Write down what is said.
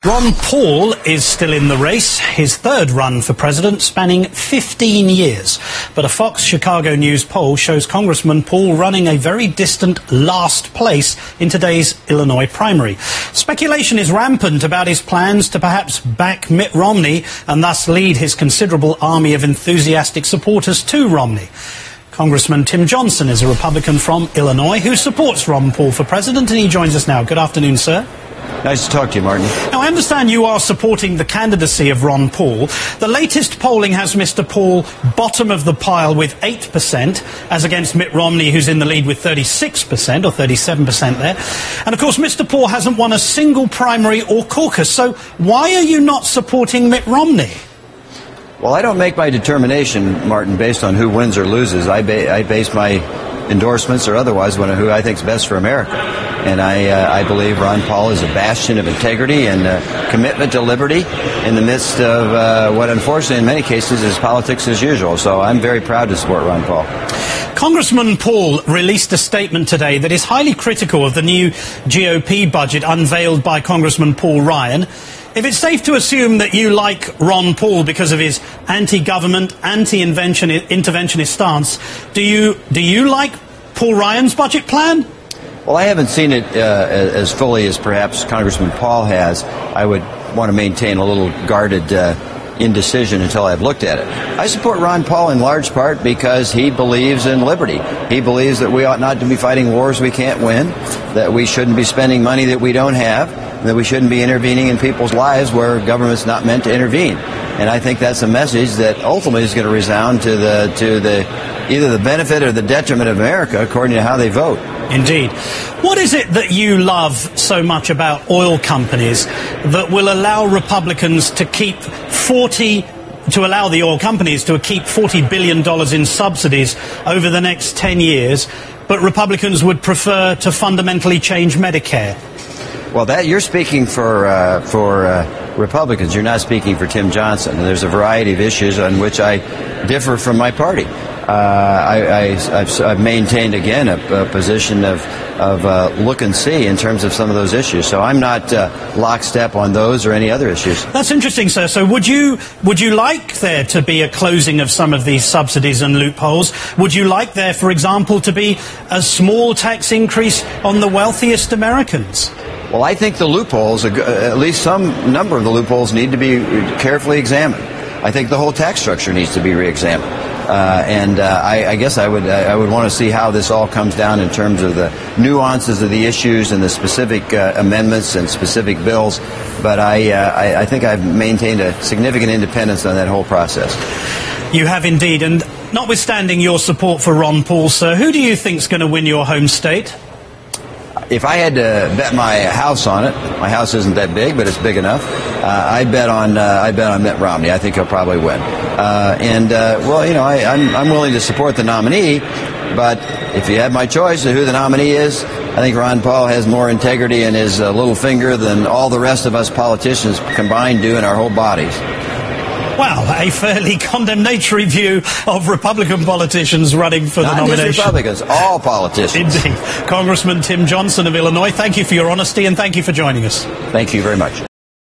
Ron Paul is still in the race, his third run for president spanning 15 years. But a Fox Chicago News poll shows Congressman Paul running a very distant last place in today's Illinois primary. Speculation is rampant about his plans to perhaps back Mitt Romney and thus lead his considerable army of enthusiastic supporters to Romney. Congressman Tim Johnson is a Republican from Illinois who supports Ron Paul for president, and he joins us now. Good afternoon, sir. Nice to talk to you, Martin. Now, I understand you are supporting the candidacy of Ron Paul. The latest polling has Mr. Paul bottom of the pile with 8%, as against Mitt Romney, who's in the lead with 36% or 37% there. And, of course, Mr. Paul hasn't won a single primary or caucus. So why are you not supporting Mitt Romney? Well, I don't make my determination, Martin, based on who wins or loses. I base my endorsements or otherwise on who I think is best for America. And I believe Ron Paul is a bastion of integrity and commitment to liberty in the midst of what, unfortunately, in many cases, is politics as usual. So I'm very proud to support Ron Paul. Congressman Paul released a statement today that is highly critical of the new GOP budget unveiled by Congressman Paul Ryan. If it's safe to assume that you like Ron Paul because of his anti-government, anti-interventionist stance, do you like Paul Ryan's budget plan? Well, I haven't seen it as fully as perhaps Congressman Paul has. I would want to maintain a little guarded indecision until I've looked at it. I support Ron Paul in large part because he believes in liberty. He believes that we ought not to be fighting wars we can't win, that we shouldn't be spending money that we don't have, that we shouldn't be intervening in people's lives where government's not meant to intervene. And I think that's a message that ultimately is going to resound to either the benefit or the detriment of America, according to how they vote. Indeed. What is it that you love so much about oil companies that will allow Republicans to keep the oil companies to keep $40 billion in subsidies over the next 10 years, but Republicans would prefer to fundamentally change Medicare? Well, that you're speaking for Republicans. You're not speaking for Tim Johnson. And there's a variety of issues on which I differ from my party. I've maintained, again, a position of look and see in terms of some of those issues. So I'm not lockstep on those or any other issues. That's interesting, sir. So would you like there to be a closing of some of these subsidies and loopholes? Would you like there, for example, to be a small tax increase on the wealthiest Americans? Well, I think the loopholes, at least some number of the loopholes, need to be carefully examined. I think the whole tax structure needs to be reexamined. I guess I would want to see how this all comes down in terms of the nuances of the issues and the specific amendments and specific bills. But I think I've maintained a significant independence on that whole process. You have indeed. And notwithstanding your support for Ron Paul, sir, who do you think is going to win your home state? If I had to bet my house on it, my house isn't that big, but it's big enough. I bet on Mitt Romney. I think he'll probably win. I'm willing to support the nominee, but if you had my choice of who the nominee is, I think Ron Paul has more integrity in his little finger than all the rest of us politicians combined do in our whole bodies. Wow, a fairly condemnatory view of Republican politicians running for the nomination. Not just Republicans, all politicians. Indeed. Congressman Tim Johnson of Illinois, thank you for your honesty and thank you for joining us. Thank you very much.